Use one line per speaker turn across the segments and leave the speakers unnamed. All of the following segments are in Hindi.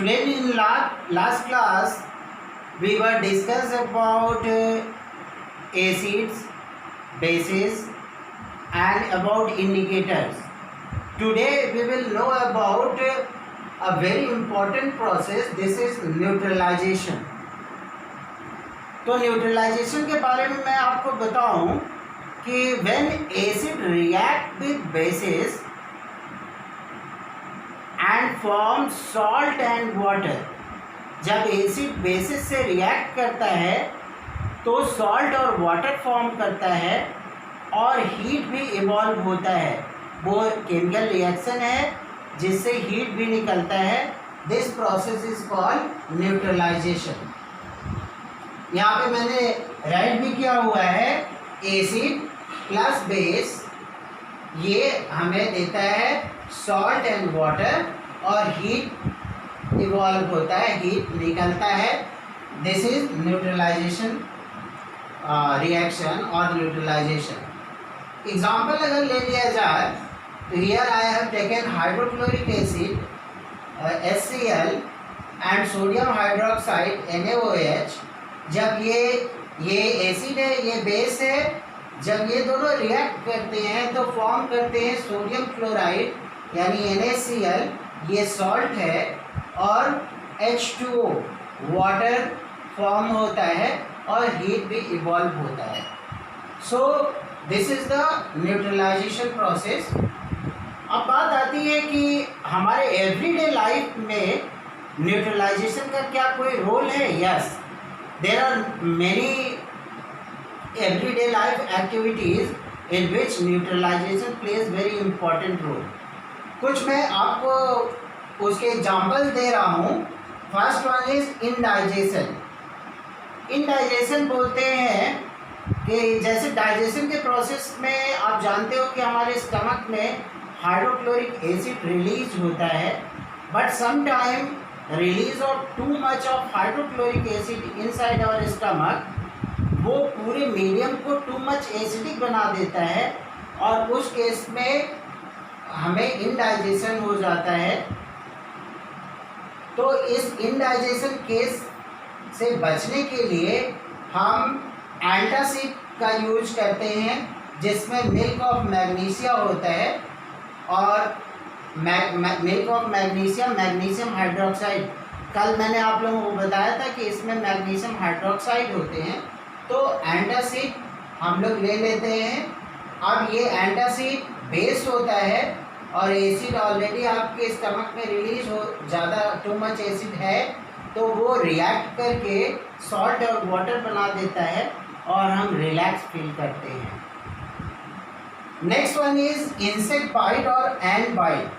Today in last class we were discussed about acids, bases and about indicators. Today we will know about a very important process. This is neutralization. तो न्यूट्रलाइजेशन के बारे में मैं आपको बताऊं कि when acid react with bases and form salt and water, जब एसिड बेसिस से रिएक्ट करता है तो सॉल्ट और वाटर फॉर्म करता है और हीट भी इवॉल्व होता है. वो केमिकल रिएक्शन है जिससे हीट भी निकलता है. This process is called neutralisation. यहाँ पे मैंने राइट भी किया हुआ है. एसिड प्लस बेस ये हमें देता है सॉल्ट एंड वाटर और हीट इवॉल्व होता है, हीट निकलता है. दिस इज न्यूट्रलाइजेशन रिएक्शन और न्यूट्रलाइजेशन. एग्जाम्पल अगर ले लिया जाए तो here I have taken hydrochloric acid HCl and sodium hydroxide NaOH. जब ये एसिड है, ये बेस है, जब ये दोनों रिएक्ट करते हैं तो फॉर्म करते हैं सोडियम क्लोराइड यानी NaCl, ये सॉल्ट है, और H2O वाटर फॉर्म होता है और हीट भी इवॉल्व होता है. So this is the neutralisation process. अब बात आती है कि हमारे एवरीडे लाइफ में न्यूट्रलाइजेशन का क्या कोई रोल है? Yes, there are many everyday life activities in which neutralization plays very important role. कुछ मैं आपको उसके एग्जाम्पल दे रहा हूँ. First one is indigestion. Indigestion बोलते हैं कि जैसे डाइजेशन के प्रोसेस में आप जानते हो कि हमारे स्टमक में हाइड्रोक्लोरिक एसिड रिलीज होता है, but sometime release of too much of hydrochloric acid inside our stomach वो पूरे मीडियम को टू मच एसिडिक बना देता है और उस केस में हमें इंडाइजेशन हो जाता है. तो इस इंडाइजेशन केस से बचने के लिए हम एंटासिड का यूज करते हैं जिसमें मिल्क ऑफ मैग्नीशिया होता है और मिल्क ऑफ मैग्नीशियम हाइड्रोक्साइड. कल मैंने आप लोगों को बताया था कि इसमें मैग्नीशियम हाइड्रोक्साइड होते हैं. तो एंटासिड हम लोग ले लेते हैं. अब ये एंटासिड बेस होता है और एसिड ऑलरेडी आपके स्टमक में रिलीज हो, ज़्यादा टू मच एसिड है तो वो रिएक्ट करके सॉल्ट और वाटर बना देता है और हम रिलैक्स फील करते हैं. Next one is insect bite और ant bite.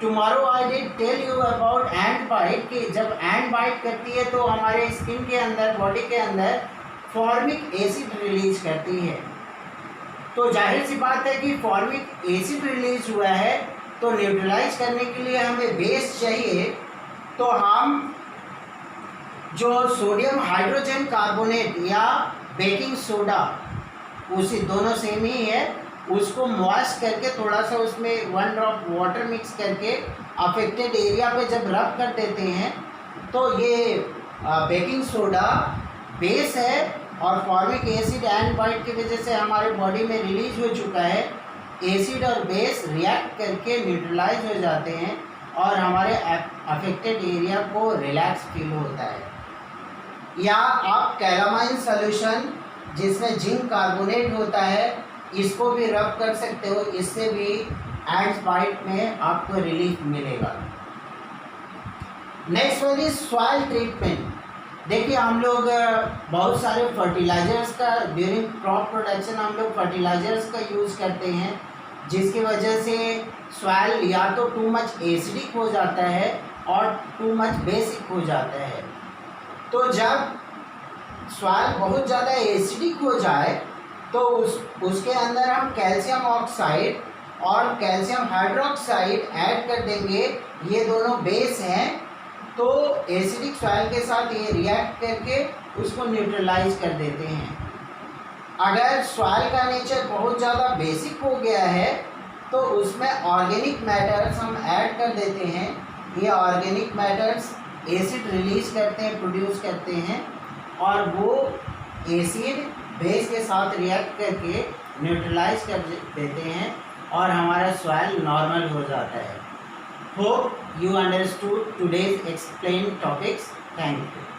Tomorrow I did tell you about ant bite कि जब एंट बाइट करती है तो हमारे स्किन के अंदर, बॉडी के अंदर फॉर्मिक एसिड रिलीज करती है. तो जाहिर सी बात है कि फॉर्मिक एसिड रिलीज हुआ है तो न्यूट्रलाइज करने के लिए हमें बेस चाहिए. तो हम जो सोडियम हाइड्रोजन कार्बोनेट या बेकिंग सोडा, उसी दोनों सेम ही है, उसको मॉइस्ट करके थोड़ा सा उसमें 1 ड्रॉप वाटर मिक्स करके अफेक्टेड एरिया पे जब रब कर देते हैं तो ये बेकिंग सोडा बेस है और फॉर्मिक एसिड एंड बाइट की वजह से हमारे बॉडी में रिलीज हो चुका है. एसिड और बेस रिएक्ट करके न्यूट्रलाइज हो जाते हैं और हमारे अफेक्टेड एरिया को रिलैक्स फील होता है. या आप कैलामाइन सॉल्यूशन जिसमें जिंक कार्बोनेट होता है इसको भी रब कर सकते हो, इससे भी एंड बाइट में आपको रिलीफ मिलेगा. Next one is soil treatment. देखिए हम लोग बहुत सारे फर्टिलाइजर्स का ड्यूरिंग क्रॉप प्रोडक्शन हम लोग फर्टिलाइजर्स का यूज़ करते हैं जिसकी वजह से सॉइल या तो टू मच एसिडिक हो जाता है और टू मच बेसिक हो जाता है. तो जब सॉइल बहुत ज़्यादा एसिडिक हो जाए तो उसके अंदर हम कैल्शियम ऑक्साइड और कैल्शियम हाइड्रोक्साइड ऐड कर देंगे. ये दोनों बेस हैं तो एसिडिक सॉइल के साथ ये रिएक्ट करके उसको न्यूट्रलाइज कर देते हैं. अगर सॉइल का नेचर बहुत ज़्यादा बेसिक हो गया है तो उसमें ऑर्गेनिक मैटर्स हम ऐड कर देते हैं. ये ऑर्गेनिक मैटर्स एसिड रिलीज करते हैं, प्रोड्यूस करते हैं, और वो एसिड बेस के साथ रिएक्ट करके न्यूट्रलाइज कर देते हैं और हमारा सॉइल नॉर्मल हो जाता है। Hope you understood today's explained topics. Thank you.